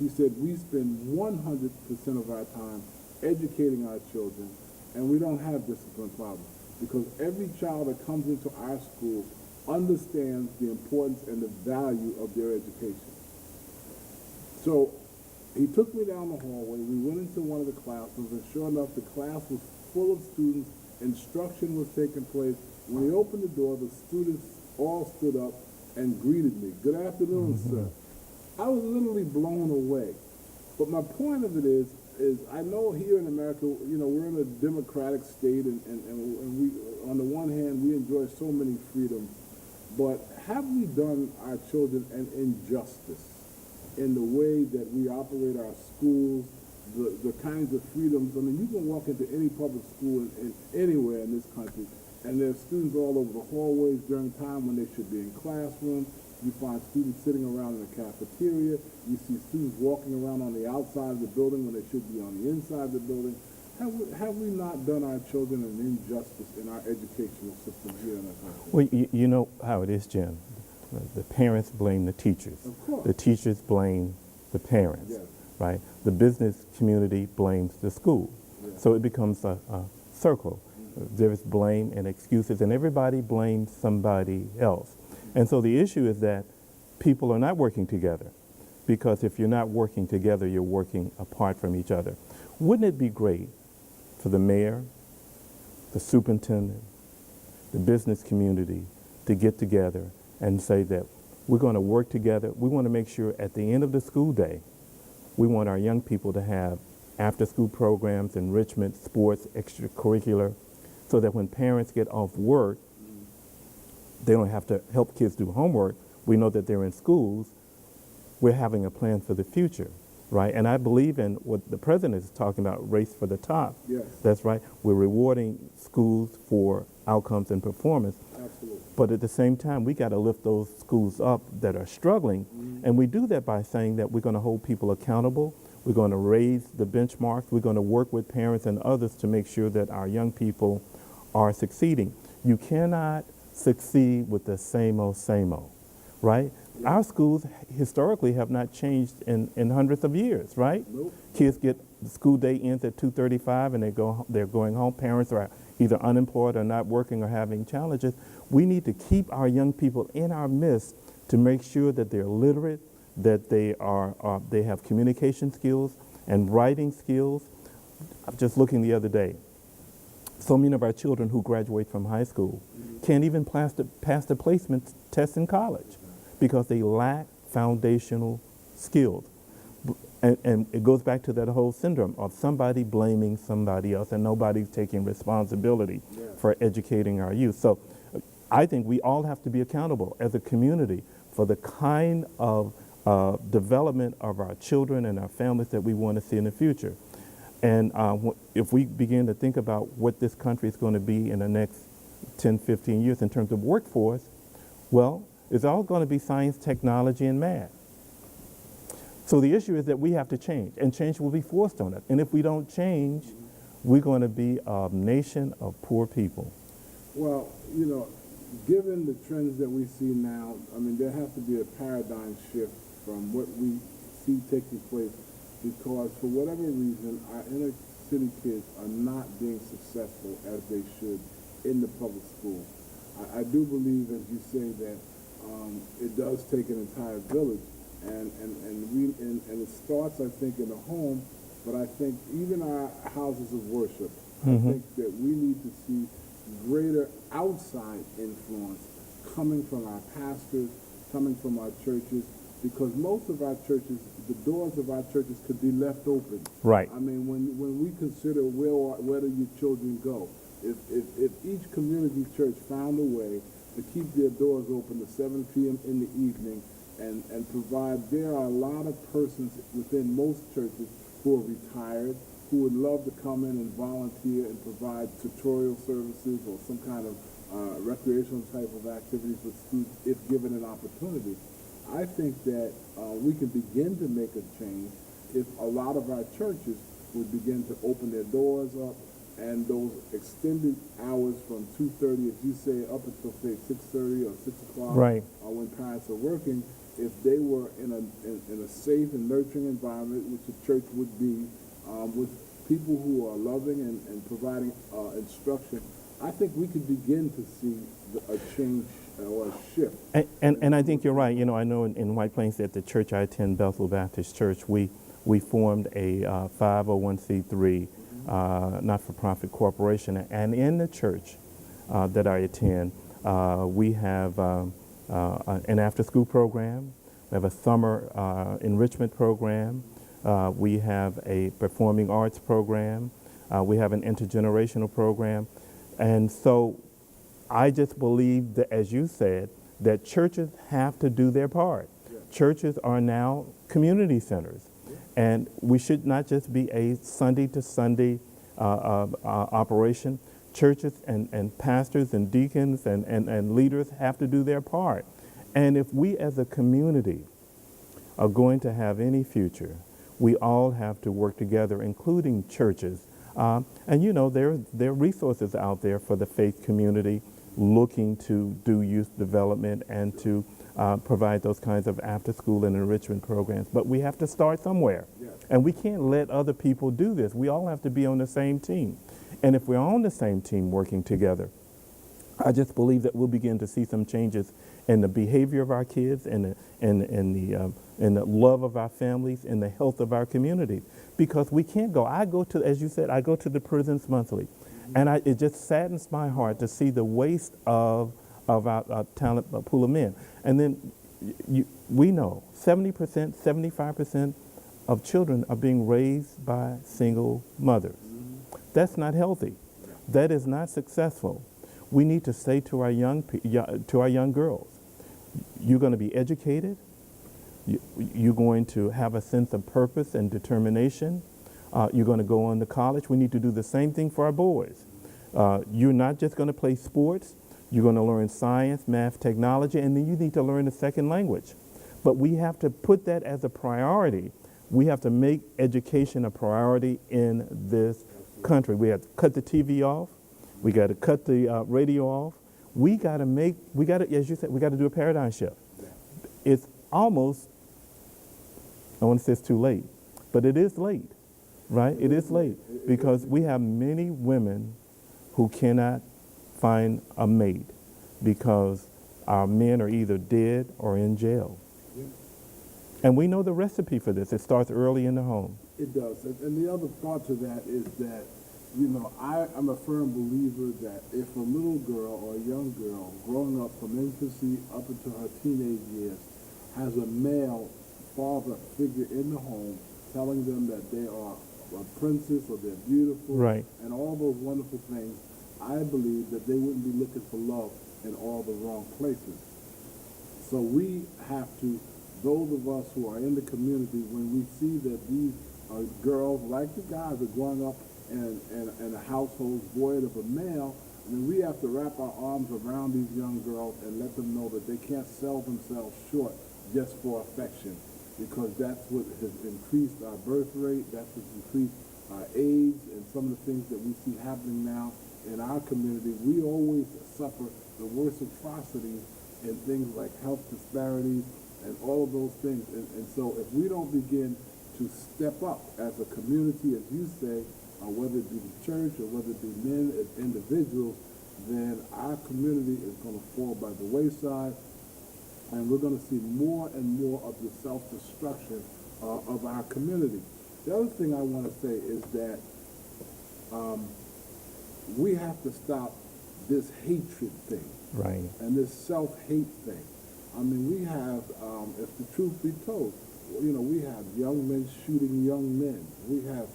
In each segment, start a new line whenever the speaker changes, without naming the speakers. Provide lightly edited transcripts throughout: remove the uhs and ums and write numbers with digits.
He said, we spend 100% of our time educating our children, and we don't have discipline problems because every child that comes into our school understands the importance and the value of their education. So he took me down the hallway. We went into one of the classrooms, and sure enough, the class was full of students. Instruction was taking place. When he opened the door, the students all stood up and greeted me. Good afternoon, sir. I was literally blown away. But my point of it is I know here in America, you know, we're in a democratic state, and we, on the one hand, we enjoy so many freedoms, but have we done our children an injustice in the way that we operate our schools, the kinds of freedoms? I mean, you can walk into any public school in anywhere in this country, and there's students all over the hallways during time when they should be in classrooms. You find students sitting around in the cafeteria. You see students walking around on the outside of the building when they should be on the inside of the building. Have we not done our children an injustice in our educational system here in our country?
Well, you know how it is, Jim. The parents blame the teachers.
Of course.
The teachers blame the parents,
Yes.
right? The business community blames the school.
Yes.
So it becomes a circle. There's blame and excuses, and everybody blames somebody else. And so the issue is that people are not working together, because if you're not working together, you're working apart from each other. Wouldn't it be great for the mayor, the superintendent, the business community to get together and say that we're going to work together? We want to make sure at the end of the school day, we want our young people to have after-school programs, enrichment, sports, extracurricular, so that when parents get off work, they don't have to help kids do homework. We know that they're in schools. We're having a plan for the future, right? And I believe in what the president is talking about, race for the top.
Yes.
That's right. We're rewarding schools for outcomes and performance.
Absolutely.
But at the same time, we got to lift those schools up that are struggling. And we do that by saying that we're going to hold people accountable. We're going to raise the benchmarks. We're going to work with parents and others to make sure that our young people are succeeding. You cannot succeed with the same old, right? Yeah. Our schools historically have not changed in hundreds of years, right?
Nope.
Kids get, the school day ends at 2:35 and they're going home. Parents are either unemployed or not working or having challenges. We need to keep our young people in our midst to make sure that they're literate, that they have communication skills and writing skills. I'm just looking the other day. So many of our children who graduate from high school can't even pass the placement test in college because they lack foundational skills. And it goes back to that whole syndrome of somebody blaming somebody else and nobody's taking responsibility for educating our youth. So I think we all have to be accountable as a community for the kind of development of our children and our families that we want to see in the future. And if we begin to think about what this country is going to be in the next 10, 15 years in terms of workforce, well, it's all going to be science, technology, and math. So the issue is that we have to change, and change will be forced on us. And if we don't change, we're going to be a nation of poor people.
Well, you know, given the trends that we see now, I mean, there has to be a paradigm shift from what we see taking place, because for whatever reason, our inner city kids are not being successful as they should in the public school. I do believe, as you say, that it does take an entire village, and it starts, I think, in the home, but I think even our houses of worship, I think that we need to see greater outside influence coming from our pastors, coming from our churches, because most of our churches, the doors of our churches could be left open.
Right.
I mean, when we consider where do your children go, if each community church found a way to keep their doors open to 7 p.m. in the evening and provide, there are a lot of persons within most churches who are retired, who would love to come in and volunteer and provide tutorial services or some kind of recreational type of activities with students if given an opportunity. I think that we can begin to make a change if a lot of our churches would begin to open their doors up, and those extended hours from 2:30, as you say, up until say 6:30 or 6 o'clock,
right,
when parents are working, if they were in a safe and nurturing environment, which the church would be, with people who are loving and providing instruction, I think we could begin to see a change or a shift.
And I think you're right. You know, I know in White Plains at the church I attend, Bethel Baptist Church, we formed a 501c3 not-for-profit corporation. And in the church that I attend, we have an after-school program. We have a summer enrichment program. We have a performing arts program. We have an intergenerational program. And so I just believe that, as you said, that churches have to do their part.
Yeah.
Churches are now community centers.
Yeah.
And we should not just be a Sunday to Sunday operation. Churches and pastors and deacons and leaders have to do their part. And if we as a community are going to have any future, we all have to work together, including churches. And you know, there are resources out there for the faith community looking to do youth development and to provide those kinds of after-school and enrichment programs. But we have to start somewhere.
Yes.
And we can't let other people do this. We all have to be on the same team. And if we're on the same team working together, I just believe that we'll begin to see some changes in the behavior of our kids, in the love of our families, in the health of our community. Because we can't go. I go to, as you said, I go to the prisons monthly, and it just saddens my heart to see the waste of our talent pool of men. And then we know 70%, 75% of children are being raised by single mothers. That's not healthy. That is not successful. We need to say to our young girls, you're going to be educated. You're going to have a sense of purpose and determination. You're going to go on to college. We need to do the same thing for our boys. You're not just going to play sports. You're going to learn science, math, technology, and then you need to learn a second language. But we have to put that as a priority. We have to make education a priority in this country. We have to cut the TV off. We got to cut the radio off. We got to, as you said, we got to do a paradigm shift. It's almost, I want to say it's too late, but it is late, right? It is late because we have many women who cannot find a mate because our men are either dead or in jail.
Yeah. And we know the recipe for this. It starts early in the home.
It does. And the other part to that is that, you know, I'm a firm believer that if a little girl or a young girl growing up from infancy up into her teenage years has a male father figure in the home telling them that they are a princess or they're beautiful,
Right.
and all those wonderful things, I believe that they wouldn't be looking for love in all the wrong places. So we have to, those of us who are in the community, when we see that these girls, like the guys, are growing up in a household void of a male, then we have to wrap our arms around these young girls and let them know that they can't sell themselves short just for affection, because that's what has increased our birth rate, that's what's increased our AIDS, and some of the things that we see happening now in our community. We always suffer the worst atrocities in things like health disparities and all of those things. And so if we don't begin to step up as a community, as you say, whether it be the church or whether it be men as individuals, then our community is going to fall by the wayside, and we're going to see more and more of the self-destruction of our community. The other thing I want to say is that we have to stop this hatred thing.
Right.
And this self-hate thing. I mean, we have, if the truth be told, you know, we have young men shooting young men. We have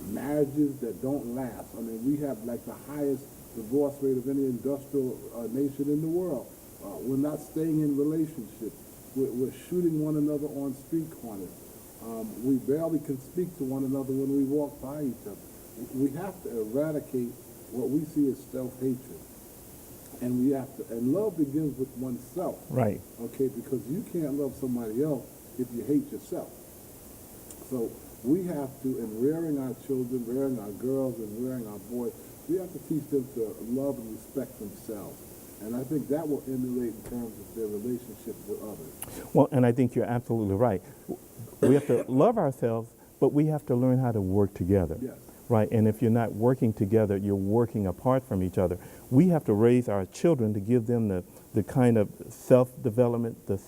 marriages that don't last. I mean, we have like the highest divorce rate of any industrial nation in the world. We're not staying in relationships. We're shooting one another on street corners. We barely can speak to one another when we walk by each other. We have to eradicate what we see as self-hatred. And we have to, and love begins with oneself.
Right.
Okay, because you can't love somebody else if you hate yourself. So we have to, in rearing our children, rearing our girls, and rearing our boys, we have to teach them to love and respect themselves.
And I think that will emulate in terms of their relationships with others.
Well, and I think you're absolutely right. We have to love ourselves, but we have to learn how to work together.
Yes.
Right? And if you're not working together, you're working apart from each other. We have to raise our children to give them the kind of self-development, the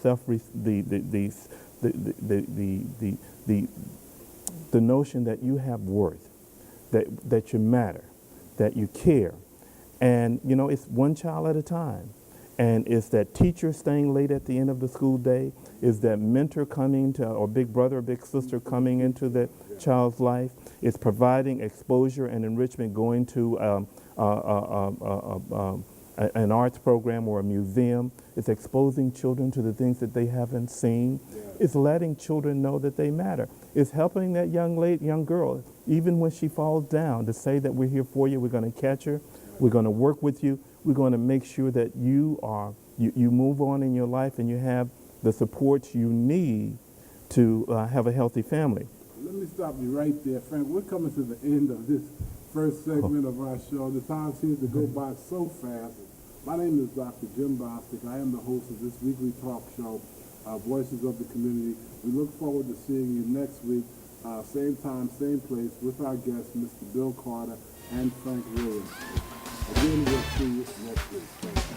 notion that you have worth, that you matter, that you care. And, you know, it's one child at a time. And it's that teacher staying late at the end of the school day, is that mentor coming to, or big brother or big sister coming into that child's life. It's providing exposure and enrichment, going to an arts program or a museum. It's exposing children to the things that they haven't seen. It's letting children know that they matter. It's helping that young girl, even when she falls down, to say that we're here for you, we're going to catch her, we're going to work with you, we're going to make sure that you move on in your life and you have the support you need to have a healthy family.
Let me stop you right there, Frank. We're coming to the end of this first segment of our show. The time seems to go by so fast. My name is Dr. Jim Bostic. I am the host of this weekly talk show, Voices of the Community. We look forward to seeing you next week, same time, same place, with our guests, Mr. Bill Carter and Frank Williams. Again, we'll see you next week. Thank you.